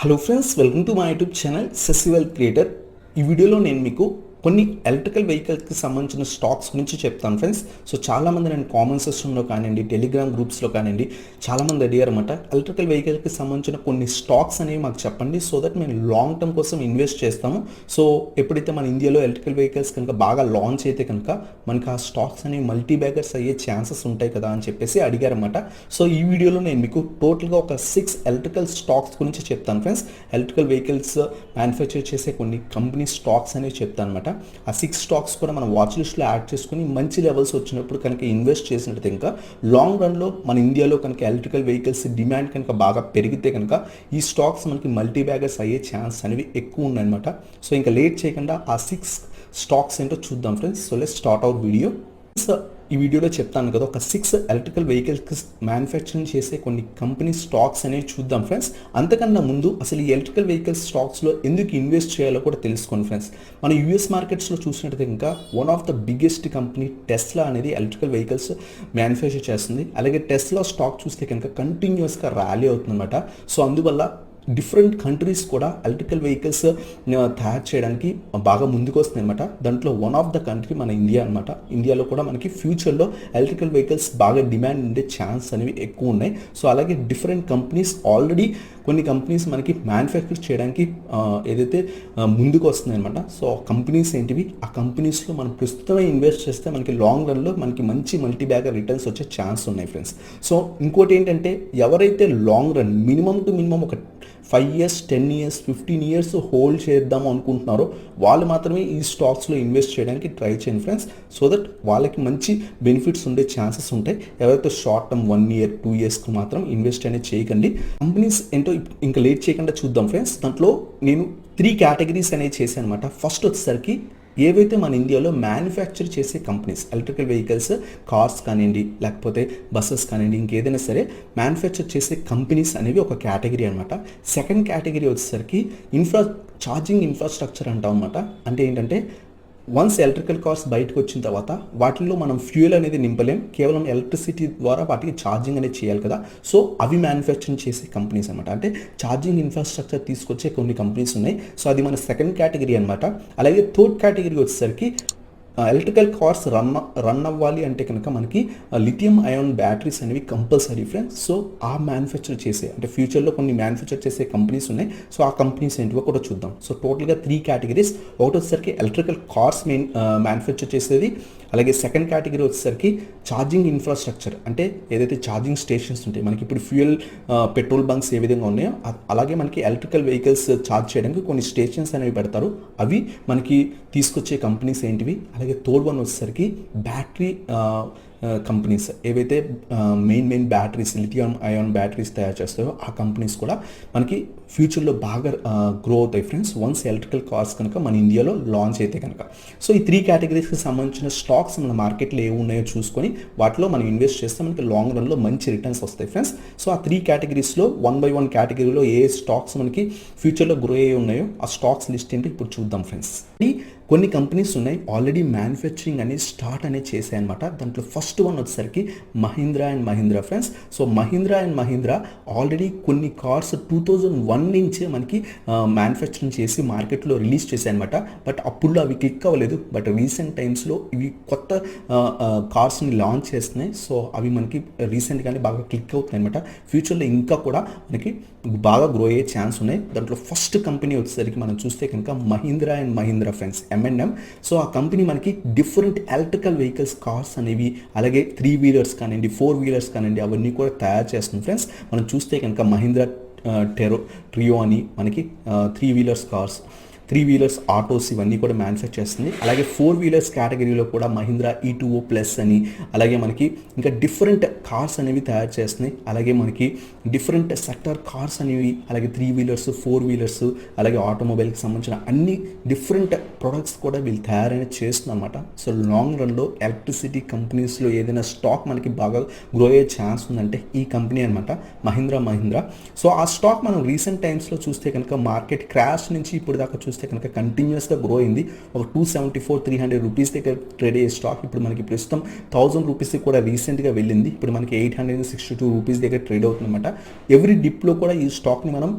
Hello friends, welcome to my YouTube channel సెసివెల్ creator. ఈ వీడియోలో నేను మీకు కొన్ని ఎలక్ట్రికల్ వెహికల్స్కి సంబంధించిన స్టాక్స్ గురించి చెప్తాను ఫ్రెండ్స్. సో చాలామంది నేను కామెంట్ సెక్షన్లో కానివ్వండి, టెలిగ్రామ్ గ్రూప్స్లో కానివ్వండి, చాలామంది అడిగారు అనమాట ఎలక్ట్రికల్ వెహికల్కి సంబంధించిన కొన్ని స్టాక్స్ అనేవి మాకు చెప్పండి, సో దట్ మేము లాంగ్ టర్మ్ కోసం ఇన్వెస్ట్ చేస్తాము. సో ఎప్పుడైతే మన ఇండియాలో ఎలక్ట్రికల్ వెహికల్స్ కనుక బాగా లాంచ్ అయితే కనుక మనకి ఆ స్టాక్స్ అనేవి మల్టీ బ్యాగర్స్ అయ్యే ఛాన్సెస్ ఉంటాయి కదా అని చెప్పేసి అడిగారన్నమాట. సో ఈ వీడియోలో నేను మీకు టోటల్గా ఒక 6 ఎలక్ట్రికల్ స్టాక్స్ గురించి చెప్తాను ఫ్రెండ్స్. ఎలక్ట్రికల్ వెహికల్స్ మ్యానుఫ్యాక్చర్ చేసే కొన్ని కంపెనీ స్టాక్స్ అనేవి చెప్తాను అనమాట. ఆ 6 స్టాక్స్ కూడా మన వాచ్ లిస్ట్లో యాడ్ చేసుకుని మంచి లెవెల్స్ వచ్చినప్పుడు కనుక ఇన్వెస్ట్ చేసినట్టు ఇంకా లాంగ్ రన్లో మన ఇండియాలో కనుక ఎలక్ట్రికల్ వెహికల్స్ డిమాండ్ కనుక బాగా పెరిగితే కనుక ఈ స్టాక్స్ మనకి మల్టీ బ్యాగర్స్ అయ్యే ఛాన్స్ అనేవి ఎక్కువ ఉన్నాయన్నమాట. సో ఇంకా లేట్ చేయకుండా ఆ 6 స్టాక్స్ ఏంటో చూద్దాం friends. So let's start our video. ఈ వీడియోలో చెప్తాను కదా, ఒక 6 ఎలక్ట్రికల్ వెహికల్స్కి మ్యానుఫ్యాక్చరింగ్ చేసే కొన్ని కంపెనీ స్టాక్స్ అనేవి చూద్దాం ఫ్రెండ్స్. అంతకన్నా ముందు అసలు ఈ ఎలక్ట్రికల్ వెహికల్స్ స్టాక్స్లో ఎందుకు ఇన్వెస్ట్ చేయాలో కూడా తెలుసుకోండి ఫ్రెండ్స్. మన యూఎస్ మార్కెట్స్లో చూసినట్టయితే ఇంకా one of the biggest company Tesla అనేది ఎలక్ట్రికల్ వెహికల్స్ మ్యానుఫ్యాక్చర్ చేస్తుంది. అలాగే టెస్లా స్టాక్ చూస్తే కనుక కంటిన్యూస్గా ర్యాలీ అవుతుందన్నమాట. సో అందువల్ల డిఫరెంట్ కంట్రీస్ కూడా ఎలక్ట్రికల్ వెహికల్స్ తయారు చేయడానికి బాగా ముందుకు వస్తుంది అనమాట. దాంట్లో వన్ ఆఫ్ ద కంట్రీ మన ఇండియా అనమాట. ఇండియాలో కూడా మనకి ఫ్యూచర్లో ఎలక్ట్రికల్ వెహికల్స్ బాగా డిమాండ్ ఉండే ఛాన్స్ అనేవి ఎక్కువ ఉన్నాయి. సో అలాగే డిఫరెంట్ కంపెనీస్ ఆల్రెడీ కొన్ని కంపెనీస్ మనకి మ్యానుఫ్యాక్చర్ చేయడానికి ఏదైతే ముందుకు వస్తున్నాయి అనమాట. సో కంపెనీస్ ఏంటివి, ఆ కంపెనీస్లో మనం ప్రస్తుతమే ఇన్వెస్ట్ చేస్తే మనకి లాంగ్ రన్లో మనకి మంచి మల్టీ బ్యాగర్ రిటర్న్స్ వచ్చే ఛాన్స్ ఉన్నాయి ఫ్రెండ్స్. సో ఇంకోటి ఏంటంటే, ఎవరైతే long run minimum to minimum ఒక 5 years, 10 years, 15 years హోల్డ్ చేద్దాము అనుకుంటున్నారో వాళ్ళు మాత్రమే ఈ స్టాక్స్లో ఇన్వెస్ట్ చేయడానికి ట్రై చేయండి ఫ్రెండ్స్. సో దట్ వాళ్ళకి మంచి బెనిఫిట్స్ ఉండే ఛాన్సెస్ ఉంటాయి. ఎవరైతే షార్ట్ టర్మ్ 1 year, 2 yearsకి మాత్రం ఇన్వెస్ట్ అనేది చేయకండి. కంపెనీస్ ఏంటో ఇంకా లేట్ చేయకుండా చూద్దాం ఫ్రెండ్స్. దాంట్లో నేను 3 కేటగిరీస్ అనేవి చేశాను అనమాట. ఫస్ట్ వచ్చేసరికి ఏవైతే మన ఇండియాలో మ్యానుఫ్యాక్చర్ చేసే కంపెనీస్, ఎలక్ట్రికల్ వెహికల్స్, కార్స్ కానివ్వండి, లేకపోతే బస్సెస్ కానివ్వండి, ఇంకేదైనా సరే మ్యానుఫ్యాక్చర్ చేసే కంపెనీస్ అనేవి ఒక కేటగిరీ అనమాట. సెకండ్ కేటగిరీ వచ్చేసరికి ఛార్జింగ్ ఇన్ఫ్రాస్ట్రక్చర్ అంటాం అనమాట. అంటే ఏంటంటే, వన్స్ ఎలక్ట్రికల్ కార్స్ బయటకు వచ్చిన తర్వాత వాటిల్లో మనం ఫ్యూయల్ అనేది నింపలేం, కేవలం ఎలక్ట్రిసిటీ ద్వారా వాటికి ఛార్జింగ్ అనేది చేయాలి కదా. సో అవి మ్యానుఫ్యాక్చరింగ్ చేసే కంపెనీస్ అనమాట. అంటే ఛార్జింగ్ ఇన్ఫ్రాస్ట్రక్చర్ తీసుకొచ్చే కొన్ని కంపెనీస్ ఉన్నాయి. సో అది మన సెకండ్ కేటగిరీ అనమాట. అలాగే థర్డ్ కేటగిరీ వచ్చేసరికి ఎలక్ట్రికల్ కార్స్ రన్ అవ్వాలి అంటే కనుక మనకి లిథియం అయాన్ బ్యాటరీస్ అనేవి కంపల్సరీ ఫ్రెండ్స్. సో ఆ మ్యానుఫ్యాక్చర్ చేసే, అంటే ఫ్యూచర్లో కొన్ని మ్యానుఫ్యాక్చర్ చేసే కంపెనీస్ ఉన్నాయి. సో ఆ కంపెనీస్ ఏంటివో కూడా చూద్దాం. సో టోటల్గా 3 కేటగిరీస్. ఒకటి వచ్చేసరికి ఎలక్ట్రికల్ కార్స్ మ్యానుఫ్యాక్చర్ చేసేది. అలాగే సెకండ్ కేటగిరీ వచ్చేసరికి ఛార్జింగ్ ఇన్ఫ్రాస్ట్రక్చర్, అంటే ఏదైతే ఛార్జింగ్ స్టేషన్స్ ఉంటాయి మనకి ఇప్పుడు ఫ్యూయల్ పెట్రోల్ బంక్స్ ఏ విధంగా ఉన్నాయో అలాగే మనకి ఎలక్ట్రికల్ వెహికల్స్ ఛార్జ్ చేయడానికి కొన్ని స్టేషన్స్ అనేవి పెడతారు. అవి మనకి తీసుకొచ్చే కంపెనీస్ ఏంటివి. అలాగే థర్డ్ వన్ వచ్చేసరికి బ్యాటరీ కంపెనీస్, ఏవైతే main batteries, lithium ion batteries తయారు చేస్తాయో ఆ కంపెనీస్ కూడా మనకి ఫ్యూచర్లో బాగా గ్రో అవుతాయి ఫ్రెండ్స్, వన్స్ ఎలక్ట్రికల్ కార్స్ కనుక మన ఇండియాలో లాంచ్ అయితే కనుక. సో ఈ 3 కేటగిరీస్కి సంబంధించిన స్టాక్స్ మన మార్కెట్లో ఏ ఉన్నాయో చూసుకొని వాటిలో మనం ఇన్వెస్ట్ చేస్తే మనకి లాంగ్ రన్లో మంచి రిటర్న్స్ వస్తాయి ఫ్రెండ్స్. సో ఆ 3 కేటగిరీస్లో 1 by 1 కేటగిరీలో ఏ స్టాక్స్ మనకి ఫ్యూచర్లో గ్రో అయ్యి ఉన్నాయో ఆ స్టాక్స్ లిస్ట్ ఏంటి ఇప్పుడు చూద్దాం ఫ్రెండ్స్. కొన్ని కంపెనీస్ ఉన్నాయి ఆల్రెడీ మ్యానుఫ్యాక్చరింగ్ అనేది స్టార్ట్ అనేది చేశాయి అనమాట. దాంట్లో ఫస్ట్ వన్ వచ్చేసరికి Mahindra and Mahindra friends. So Mahindra and Mahindra already కొన్ని కార్స్ 2001 నుంచే మనకి మ్యానుఫ్యాక్చరింగ్ చేసి మార్కెట్లో రిలీజ్ చేశాయి అనమాట. బట్ అప్పుడు అవి క్లిక్ అవ్వలేదు. బట్ రీసెంట్ టైమ్స్లో ఇవి కొత్త కార్స్ని లాంచ్ చేస్తున్నాయి. సో అవి మనకి రీసెంట్గానే బాగా క్లిక్ అవుతున్నాయి అనమాట. ఫ్యూచర్లో ఇంకా కూడా మనకి బాగా గ్రో అయ్యే ఛాన్స్ ఉన్నాయి. దాంట్లో ఫస్ట్ కంపెనీ వచ్చేసరికి మనం చూస్తే కనుక Mahindra and Mahindra friends, M&M. So ఆ కంపెనీ మనకి డిఫరెంట్ ఎలక్ట్రికల్ వెహికల్స్, కార్స్ అనేవి, అలాగే 3 wheelers కానివ్వండి, 4 wheelers కానివ్వండి, అవన్నీ కూడా తయారు చేస్తుంది ఫ్రెండ్స్. మనం చూస్తే కనుక మహీంద్రా ట్రియో అని మనకి 3 wheelers కార్స్, 3 wheelers ఆటోస్ ఇవన్నీ కూడా మ్యానుఫ్యాక్చర్ చేస్తుంది. అలాగే 4 wheelers కేటగిరీలో కూడా మహీంద్రా E2O ప్లస్ అని, అలాగే మనకి ఇంకా డిఫరెంట్ కార్స్ అనేవి తయారు చేస్తున్నాయి. అలాగే మనకి డిఫరెంట్ సెక్టర్ కార్స్ అనేవి, అలాగే 3 wheelers, 4 wheelers, అలాగే ఆటోమొబైల్కి సంబంధించిన అన్ని డిఫరెంట్ ప్రొడక్ట్స్ కూడా వీళ్ళు తయారైనా చేస్తుంది అనమాట. సో లాంగ్ రన్లో ఎలక్ట్రిసిటీ కంపెనీస్లో ఏదైనా స్టాక్ మనకి బాగా గ్రో అయ్యే ఛాన్స్ ఉందంటే ఈ కంపెనీ అనమాట, మహీంద్రా. సో ఆ స్టాక్ మనం రీసెంట్ టైమ్స్లో చూస్తే కనుక మార్కెట్ క్రాష్ నుంచి ఇప్పుడు దాకా చూస్తే చూస్తే కనుక కంటిన్యూస్గా గ్రో అయింది. ఒక 274-300 రూపీస్ దగ్గర ట్రేడ్ అయ్యే స్టాక్ ఇప్పుడు మనకి ప్రస్తుతం 1000 రూపీస్కి కూడా రీసెంట్గా వెళ్ళింది. ఇప్పుడు మనకి 862 రూపీస్ దగ్గర ట్రేడ్ అవుతుందన్నమాట. ఎవ్రీ డిప్లో కూడా ఈ స్టాక్ని మనం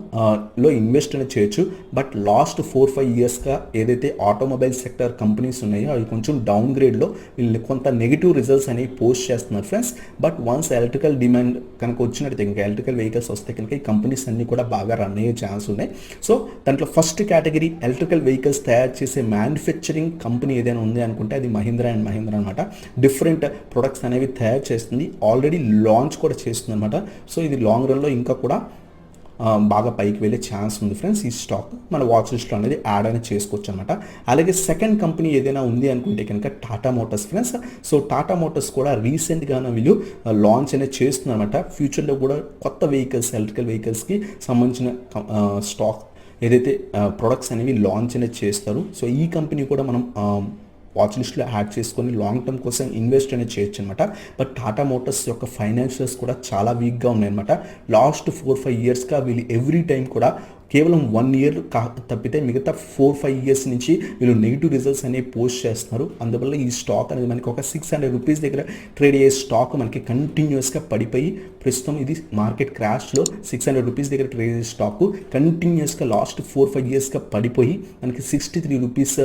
లో ఇన్వెస్ట్ అనేది చేయొచ్చు. బట్ లాస్ట్ 4-5 ఇయర్స్గా ఏదైతే ఆటోమొబైల్ సెక్టర్ కంపెనీస్ ఉన్నాయో అవి కొంచెం డౌన్ గ్రేడ్లో వీళ్ళు కొంత నెగిటివ్ రిజల్ట్స్ అనేవి పోస్ట్ చేస్తున్నారు friends. But once electrical demand కనుక వచ్చినట్టయితే ఇంకా ఎలక్ట్రికల్ వెహికల్స్ వస్తే కనుక ఈ కంపెనీస్ అన్ని కూడా బాగా రన్ అయ్యే ఛాన్స్ ఉన్నాయి. సో దాంట్లో ఫస్ట్ కేటగిరీ ఎలక్ట్రికల్ వెహికల్స్ తయారు చేసే మ్యానుఫ్యాక్చరింగ్ కంపెనీ ఏదైనా ఉంది అనుకుంటే అది మహీంద్రా అండ్ మహీంద్రా అనమాట. డిఫరెంట్ ప్రొడక్ట్స్ అనేవి తయారు చేస్తుంది, ఆల్రెడీ లాంచ్ కూడా చేస్తుంది అనమాట. సో ఇది లాంగ్ రన్లో ఇంకా కూడా బాగా పైకి వెళ్ళే ఛాన్స్ ఉంది ఫ్రెండ్స్. ఈ స్టాక్ మన వాచ్ లిస్ట్లో అనేది యాడ్ అనేది చేసుకోవచ్చు అనమాట. అలాగే సెకండ్ కంపెనీ ఏదైనా ఉంది అనుకుంటే కనుక Tata Motors friends. So Tata Motors కూడా రీసెంట్గానే వీళ్ళు లాంచ్ అనేది చేస్తున్నారన్నమాట. ఫ్యూచర్లో కూడా కొత్త వెహికల్స్ ఎలక్ట్రికల్ వెహికల్స్కి సంబంధించిన స్టాక్ ఏదైతే ప్రొడక్ట్స్ అనేవి లాంచ్ అనేది చేస్తారు. సో ఈ కంపెనీ కూడా మనం వాచ్ లిస్ట్లో యాడ్ చేసుకొని లాంగ్ టర్మ్ కోసం ఇన్వెస్ట్ అనేది చేయొచ్చు అనమాట. బట్ టాటా మోటార్స్ యొక్క ఫైనాన్షియల్స్ కూడా చాలా వీక్గా ఉన్నాయన్నమాట. లాస్ట్ 4-5 ఇయర్స్గా వీళ్ళు ఎవ్రీ టైం కూడా కేవలం 1 ఇయర్ తప్పితే మిగతా 4-5 ఇయర్స్ నుంచి వీళ్ళు నెగిటివ్ రిజల్ట్స్ అనేవి పోస్ట్ చేస్తున్నారు. అందువల్ల ఈ స్టాక్ అనేది మనకి ఒక 600 రూపీస్ దగ్గర ట్రేడ్ అయ్యే స్టాక్ మనకి కంటిన్యూస్గా పడిపోయి ప్రస్తుతం ఇది మార్కెట్ క్రాష్లో 600 రూపీస్ దగ్గర ట్రేడ్ అయ్యే స్టాక్ కంటిన్యూస్గా లాస్ట్ 4-5 ఇయర్స్గా పడిపోయి మనకి 63 రూపీస్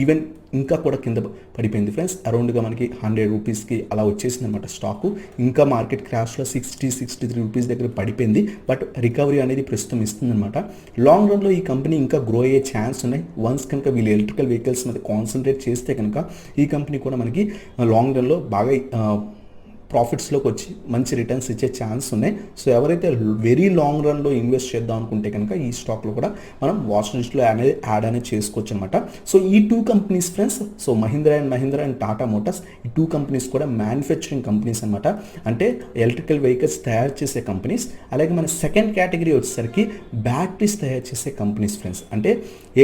ఈవెన్ ఇంకా కూడా కింద పడిపోయింది ఫ్రెండ్స్. అరౌండ్గా మనకి 100 రూపీస్కి అలా వచ్చేసింది అనమాట స్టాకు. ఇంకా మార్కెట్ క్రాష్లో 63 రూపీస్ దగ్గర పడిపోయింది. బట్ రికవరీ అనేది ప్రస్తుతం ఇస్తుందన్నమాట. లాంగ్ రన్లో ఈ కంపెనీ ఇంకా గ్రో అయ్యే ఛాన్స్ ఉన్నాయి. వన్స్ కనుక వీళ్ళు ఎలక్ట్రికల్ వెహికల్స్ మీద కాన్సన్ట్రేట్ చేస్తే కనుక ఈ కంపెనీ కూడా మనకి లాంగ్ రన్లో బాగా ప్రాఫిట్స్లోకి వచ్చి మంచి రిటర్న్స్ ఇచ్చే ఛాన్స్ ఉన్నాయి. సో ఎవరైతే వెరీ లాంగ్ రన్లో ఇన్వెస్ట్ చేద్దాం అనుకుంటే కనుక ఈ స్టాక్లో కూడా మనం వాచ్ లిస్ట్లో యాడ్ అనేది చేసుకోవచ్చు అనమాట. సో ఈ 2 companies friends, so Mahindra and Tata Motors ఈ 2 కంపెనీస్ కూడా మ్యానుఫ్యాక్చరింగ్ కంపెనీస్ అనమాట. అంటే ఎలక్ట్రికల్ వెహికల్స్ తయారు చేసే కంపెనీస్. అలాగే మన సెకండ్ కేటగిరీ వచ్చేసరికి బ్యాటరీస్ తయారు చేసే కంపెనీస్ ఫ్రెండ్స్. అంటే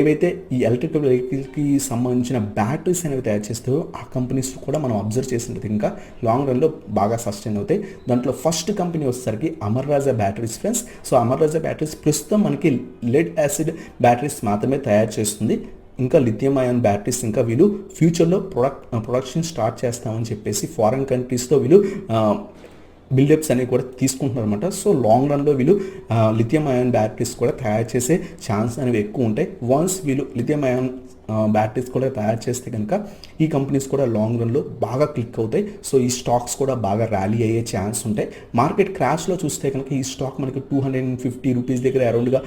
ఏవైతే ఈ ఎలక్ట్రికల్ వెహికల్కి సంబంధించిన బ్యాటరీస్ అనేవి తయారు చేస్తాయో ఆ కంపెనీస్ కూడా మనం అబ్జర్వ్ చేసినట్టు ఇంకా లాంగ్ రన్లో బాగా సస్టైన్ అవుతాయి. దాంట్లో ఫస్ట్ కంపెనీ వచ్చేసరికి అమర్ రాజా బ్యాటరీస్ ఫ్రెండ్స్. సో అమర్ రాజా బ్యాటరీస్ ప్రస్తుతం మనకి లెడ్ యాసిడ్ బ్యాటరీస్ మాత్రమే తయారు చేస్తుంది. ఇంకా లిథియం అయాన్ బ్యాటరీస్ ఇంకా వీళ్ళు ఫ్యూచర్లో ప్రొడక్షన్ స్టార్ట్ చేస్తామని చెప్పేసి ఫారెన్ కంట్రీస్తో వీళ్ళు బిల్డప్స్ అనేవి కూడా తీసుకుంటున్నారు అనమాట. సో లాంగ్ రన్లో వీళ్ళు లిథియం అయాన్ బ్యాటరీస్ కూడా తయారు చేసే ఛాన్స్ అనేవి ఎక్కువ ఉంటాయి. వన్స్ వీళ్ళు లిథియం అయాన్ బ్యాటరీస్ కూడా తయారు చేస్తే కనుక ఈ కంపెనీస్ కూడా లాంగ్ రన్లో బాగా క్లిక్ అవుతాయి. సో ఈ స్టాక్స్ కూడా బాగా ర్యాలీ అయ్యే ఛాన్స్ ఉంటాయి. మార్కెట్ క్రాష్లో చూస్తే కనుక ఈ స్టాక్ మనకి 250 రూపీస్ దగ్గర అరౌండ్గా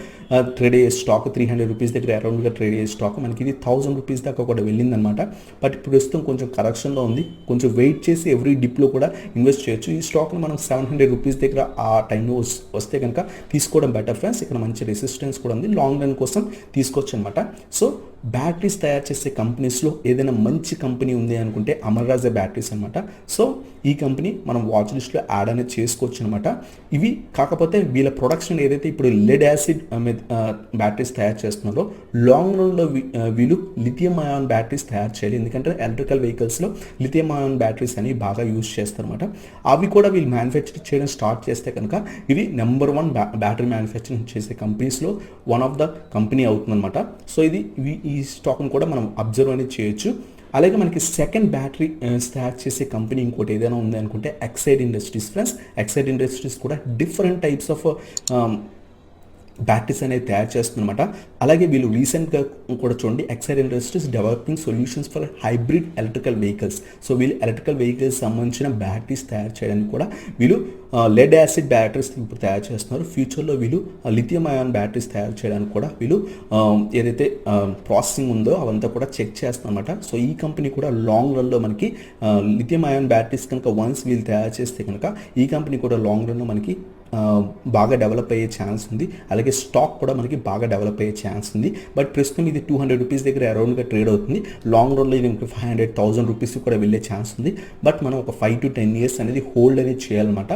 ట్రేడ్ అయ్యే స్టాక్, 300 రూపీస్ దగ్గర అరౌండ్గా ట్రేడ్ అయ్యే స్టాక్ మనకి ఇది 1000 రూపీస్ దాకా కూడా వెళ్ళిందనమాట. బట్ ప్రస్తుతం కొంచెం కరెక్షన్లో ఉంది. కొంచెం వెయిట్ చేసి ఎవ్రీ డిప్లో కూడా ఇన్వెస్ట్ చేయొచ్చు. ఈ స్టాక్ని మనం 700 రూపీస్ దగ్గర ఆ టైంలో వస్తే కనుక తీసుకోవడం బెటర్ ఫ్రెండ్స్. ఇక్కడ మంచి రెసిస్టెన్స్ కూడా ఉంది, లాంగ్ రన్ కోసం తీసుకోవచ్చు అనమాట. సో బ్యాటరీస్ తయారు చేసే కంపెనీస్లో ఏదైనా మంచి కంపెనీ ఉంది అనుకుంటే అమర్ రాజా బ్యాటరీస్ అనమాట. సో ఈ కంపెనీ మనం వాచ్ లిస్ట్లో యాడ్ అనేది చేసుకోవచ్చు అనమాట. ఇవి కాకపోతే వీళ్ళ ప్రొడక్షన్ ఏదైతే ఇప్పుడు లెడ్ యాసిడ్ బ్యాటరీస్ తయారు చేస్తున్నారో లాంగ్ రన్లో వీళ్ళు లిథియం అయాన్ బ్యాటరీస్ తయారు చేయాలి. ఎందుకంటే ఎలక్ట్రికల్ వెహికల్స్లో లిథియం అయాన్ బ్యాటరీస్ అని బాగా యూజ్ చేస్తారన్నమాట. అవి కూడా వీళ్ళు మ్యానుఫ్యాక్చర్ చేయడం స్టార్ట్ చేస్తే కనుక ఇవి నెంబర్ 1 బ్యాటరీ మ్యానుఫ్యాక్చరింగ్ చేసే కంపెనీస్లో వన్ ఆఫ్ ద కంపెనీ అవుతుందన్నమాట. సో ఈ స్టాక్ను కూడా మనం అబ్జర్వ్ అనేది చేయొచ్చు. అలాగే మనకి సెకండ్ బ్యాటరీ తయారు చేసే కంపెనీ ఇంకోటి ఏదైనా ఉంది అనుకుంటే Exide industries friends. Exide industries కూడా డిఫరెంట్ టైప్స్ ఆఫ్ బ్యాటరీస్ అనేది తయారు చేస్తుందన్నమాట. అలాగే వీళ్ళు రీసెంట్గా కూడా చూడండి, Exide industries developing solutions for hybrid electrical vehicles. So వీళ్ళు ఎలక్ట్రికల్ వెహికల్స్ సంబంధించిన బ్యాటరీస్ తయారు చేయడానికి కూడా వీళ్ళు లెడ్ యాసిడ్ బ్యాటరీస్ ఇప్పుడు తయారు చేస్తున్నారు. ఫ్యూచర్లో వీళ్ళు లిథియం అయాన్ బ్యాటరీస్ తయారు చేయడానికి కూడా వీళ్ళు ఏదైతే ప్రాసెసింగ్ ఉందో అవంతా కూడా చెక్ చేస్తారన్నమాట. సో ఈ కంపెనీ కూడా లాంగ్ రన్లో మనకి లిథియం అయాన్ బ్యాటరీస్ కనుక వన్స్ వీళ్ళు తయారు చేస్తే కనుక ఈ కంపెనీ కూడా లాంగ్ రన్లో మనకి బాగా డెవలప్ అయ్యే ఛాన్స్ ఉంది. అలాగే స్టాక్ కూడా మనకి బాగా డెవలప్ అయ్యే ఛాన్స్ ఉంది. బట్ ప్రస్తుతం ఇది 200 రూపీస్ దగ్గర అరౌండ్గా ట్రేడ్ అవుతుంది. లాంగ్ రన్లో ఇది 500,000 రూపీస్ కూడా వెళ్ళే ఛాన్స్ ఉంది. బట్ మనం ఒక 5 to 10 ఇయర్స్ అనేది హోల్డ్ అనేది చేయాలన్నమాట.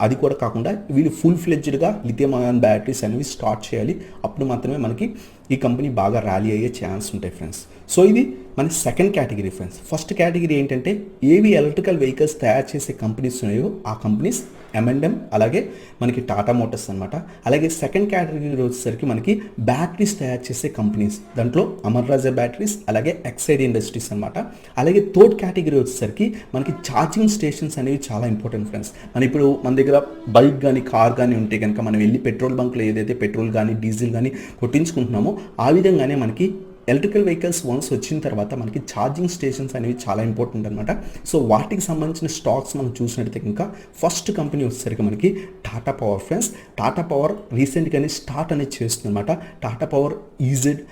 అది కూడా కాకుండా వీళ్ళు ఫుల్ ఫ్లెడ్జ్డ్గా లిథియం అయాన్ బ్యాటరీస్ అనేవి స్టార్ట్ చేయాలి. అప్పుడు మాత్రమే మనకి ఈ కంపెనీ బాగా ర్యాలీ అయ్యే ఛాన్స్ ఉంటాయి ఫ్రెండ్స్. సో ఇది మన second category friends. First category ఏంటంటే ఏవి ఎలక్ట్రికల్ వెహికల్స్ తయారు చేసే కంపెనీస్ ఉన్నాయో ఆ కంపెనీస్ M&M, అలాగే మనకి టాటా మోటార్స్ అనమాట. అలాగే సెకండ్ కేటగిరీ వచ్చేసరికి మనకి బ్యాటరీస్ తయారు చేసే కంపెనీస్, దాంట్లో అమర్ రాజా బ్యాటరీస్, అలాగే ఎక్సైడ్ ఇండస్ట్రీస్ అనమాట. అలాగే థర్డ్ కేటగిరీ వచ్చేసరికి మనకి ఛార్జింగ్ స్టేషన్స్ అనేవి చాలా ఇంపార్టెంట్ ఫ్రెండ్స్. మన దగ్గర బైక్ కానీ కార్ కానీ ఉంటే కనుక మనం వెళ్ళి పెట్రోల్ బంక్లో ఏదైతే పెట్రోల్ కానీ డీజిల్ కానీ కొట్టించుకుంటున్నామో ఆ విధంగానే మనకి ఎలక్ట్రికల్ వెహికల్స్ వన్స్ వచ్చిన తర్వాత మనకి ఛార్జింగ్ స్టేషన్స్ అనేవి చాలా ఇంపార్టెంట్ అనమాట. సో వాటికి సంబంధించిన స్టాక్స్ మనం చూసినట్టయితే ఇంకా ఫస్ట్ కంపెనీ వచ్చేసరికి మనకి Tata power friends. Tata power రీసెంట్గానే స్టార్ట్ అనేది చేస్తుంది అనమాట, టాటా పవర్ ఈజెడ్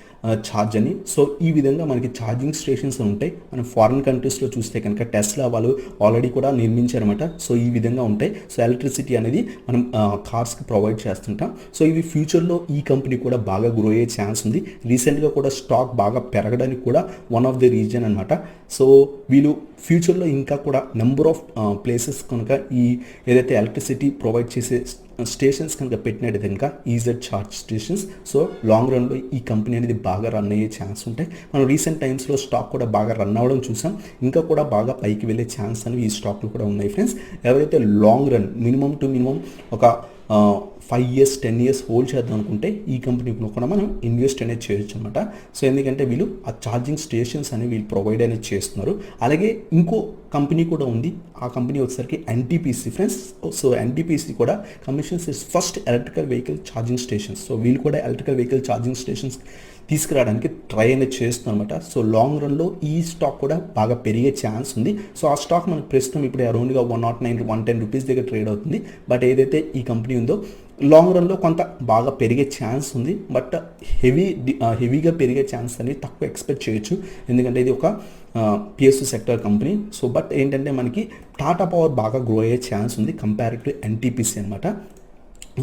ఛార్జ్ అని. సో ఈ విధంగా మనకి ఛార్జింగ్ స్టేషన్స్ ఉంటాయి. మనం ఫారిన్ కంట్రీస్లో చూస్తే కనుక టెస్లా వాళ్ళు ఆల్రెడీ కూడా నిర్మించారన్నమాట. సో ఈ విధంగా ఉంటాయి. సో ఎలక్ట్రిసిటీ అనేది మనం కార్స్కి ప్రొవైడ్ చేస్తుంటాం. సో ఇవి ఫ్యూచర్లో ఈ కంపెనీ కూడా బాగా గ్రో అయ్యే ఛాన్స్ ఉంది. రీసెంట్గా కూడా స్టాక్ బాగా పెరగడానికి కూడా వన్ ఆఫ్ ది రీజన్ అనమాట. సో వీళ్ళు ఫ్యూచర్లో ఇంకా కూడా నెంబర్ ఆఫ్ ప్లేసెస్ కనుక ఈ ఏదైతే ఎలక్ట్రిసిటీ ప్రొవైడ్ చేసే స్టేషన్స్ కనుక పెట్టినట్టయితే కనుక EZ charge stations, so long రన్లో ఈ కంపెనీ అనేది బాగా రన్ అయ్యే ఛాన్స్ ఉంటాయి. మనం రీసెంట్ టైమ్స్లో స్టాక్ కూడా బాగా రన్ అవ్వడం చూసాం. ఇంకా కూడా బాగా పైకి వెళ్ళే ఛాన్స్ అనేవి ఈ స్టాక్లు కూడా ఉన్నాయి ఫ్రెండ్స్. ఎవరైతే long run minimum to minimum ఒక 5 years 10 years హోల్డ్ చేద్దాం అనుకుంటే ఈ కంపెనీలో కూడా మనం ఇన్వెస్ట్ అనేది చేయొచ్చు అనమాట. సో ఎందుకంటే వీళ్ళు ఆ ఛార్జింగ్ స్టేషన్స్ అనేవి వీళ్ళు ప్రొవైడ్ అనేది చేస్తున్నారు. అలాగే ఇంకో కంపెనీ కూడా ఉంది, ఆ కంపెనీ వచ్చేసరికి NTPC ఫ్రెండ్స్. సో NTPC కూడా commissions is first electrical vehicle charging stations. So వీళ్ళు కూడా ఎలక్ట్రికల్ వెహికల్ ఛార్జింగ్ స్టేషన్స్ తీసుకురావడానికి ట్రై అనేది చేస్తుంది అనమాట. సో లాంగ్ రన్లో ఈ స్టాక్ కూడా బాగా పెరిగే ఛాన్స్ ఉంది. సో ఆ స్టాక్ మనకు ప్రస్తుతం ఇప్పుడు అరౌండ్గా 109 110 రూపీస్ దగ్గర ట్రేడ్ అవుతుంది. బట్ ఏదైతే ఈ కంపెనీ ఉందో లాంగ్ రన్లో కొంత బాగా పెరిగే ఛాన్స్ ఉంది. బట్ హెవీగా పెరిగే ఛాన్స్ అనేది తక్కువ ఎక్స్పెక్ట్ చేయొచ్చు, ఎందుకంటే ఇది ఒక PSU sector company. So but ఏంటంటే మనకి టాటా పవర్ బాగా గ్రో అయ్యే ఛాన్స్ ఉంది కంపేర్డ్ టు NTPC అనమాట.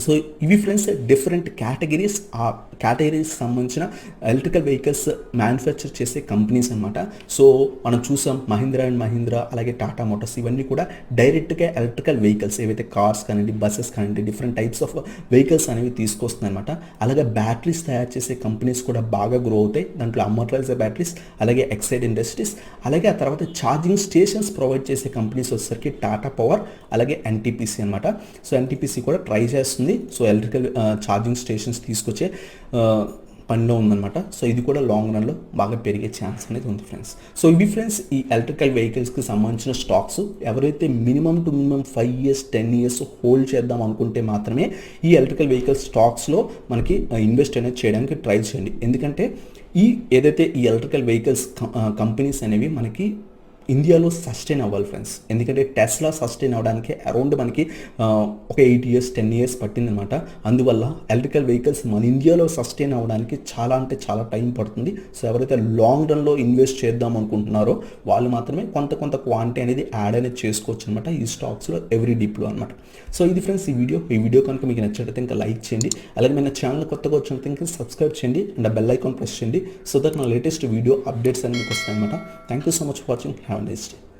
సో ఇవి ఫ్రెండ్స్ డిఫరెంట్ కేటగిరీస్, ఆ కేటగిరీస్ సంబంధించిన ఎలక్ట్రికల్ వెహికల్స్ మ్యానుఫ్యాక్చర్ చేసే కంపెనీస్ అనమాట. సో మనం చూసాం మహీంద్రా అండ్ మహీంద్రా, అలాగే టాటా మోటార్స్, ఇవన్నీ కూడా డైరెక్ట్గా ఎలక్ట్రికల్ వెహికల్స్ ఏవైతే కార్స్ కానివ్వండి, బస్సెస్ కానివ్వండి, డిఫరెంట్ టైప్స్ ఆఫ్ వెహికల్స్ అనేవి తీసుకొస్తుంది అనమాట. అలాగే బ్యాటరీస్ తయారు చేసే కంపెనీస్ కూడా బాగా గ్రో అవుతాయి. దాంట్లో అమర్ రాజా బ్యాటరీస్, అలాగే ఎక్సైడ్ ఇండస్ట్రీస్, అలాగే ఆ తర్వాత ఛార్జింగ్ స్టేషన్స్ ప్రొవైడ్ చేసే కంపెనీస్ వచ్చేసరికి టాటా పవర్, అలాగే NTPC అనమాట. సో NTPC కూడా ట్రై చేస్తుంది. సో ఎలక్ట్రికల్ ఛార్జింగ్ స్టేషన్స్ తీసుకొచ్చే పనిలో ఉందన్నమాట. సో ఇది కూడా లాంగ్ రన్లో బాగా పెరిగే ఛాన్స్ అనేది ఉంది ఫ్రెండ్స్. సో ఇవి ఫ్రెండ్స్ ఈ ఎలక్ట్రికల్ వెహికల్స్కి సంబంధించిన స్టాక్స్. ఎవరైతే minimum to minimum 5 years 10 years hold చేద్దాం అనుకుంటే మాత్రమే ఈ ఎలక్ట్రికల్ వెహికల్ స్టాక్స్లో మనకి ఇన్వెస్ట్ అనేది చేయడానికి ట్రై చేయండి. ఎందుకంటే ఏదైతే ఈ ఎలక్ట్రికల్ వెహికల్స్ కంపెనీస్ అనేవి మనకి ఇండియాలో సస్టైన్ అవ్వాలి ఫ్రెండ్స్. ఎందుకంటే టెస్లా సస్టైన్ అవ్వడానికి అరౌండ్ మనకి ఒక 8 years 10 years పట్టిందనమాట. అందువల్ల ఎలక్ట్రికల్ వెహికల్స్ మన ఇండియాలో సస్టైన్ అవ్వడానికి చాలా అంటే చాలా టైం పడుతుంది. సో ఎవరైతే లాంగ్ రన్లో ఇన్వెస్ట్ చేద్దాం అనుకుంటున్నారో వాళ్ళు మాత్రమే కొంత క్వాంటిటీ అనేది యాడ్ అనేది చేసుకోవచ్చు అనమాట ఈ స్టాక్స్లో ఎవ్రీ డిప్లో అనమాట. సో ఇది ఫ్రెండ్స్ ఈ వీడియో కనుక మీకు నచ్చినట్లయితే ఇంకా లైక్ చేయండి. అలాగే మన ఛానల్ కొత్తగా వచ్చినట్లయితే ఇంకా సబ్స్క్రైబ్ చేయండి అండ్ బెల్ ఐకాన్ ప్రెస్ చేయండి. సో దట్ నా లేటెస్ట్ వీడియో అప్డేట్స్ అనేవి మీకు వస్తాయి అనమాట. Thank you so much for watching. Have a nice day.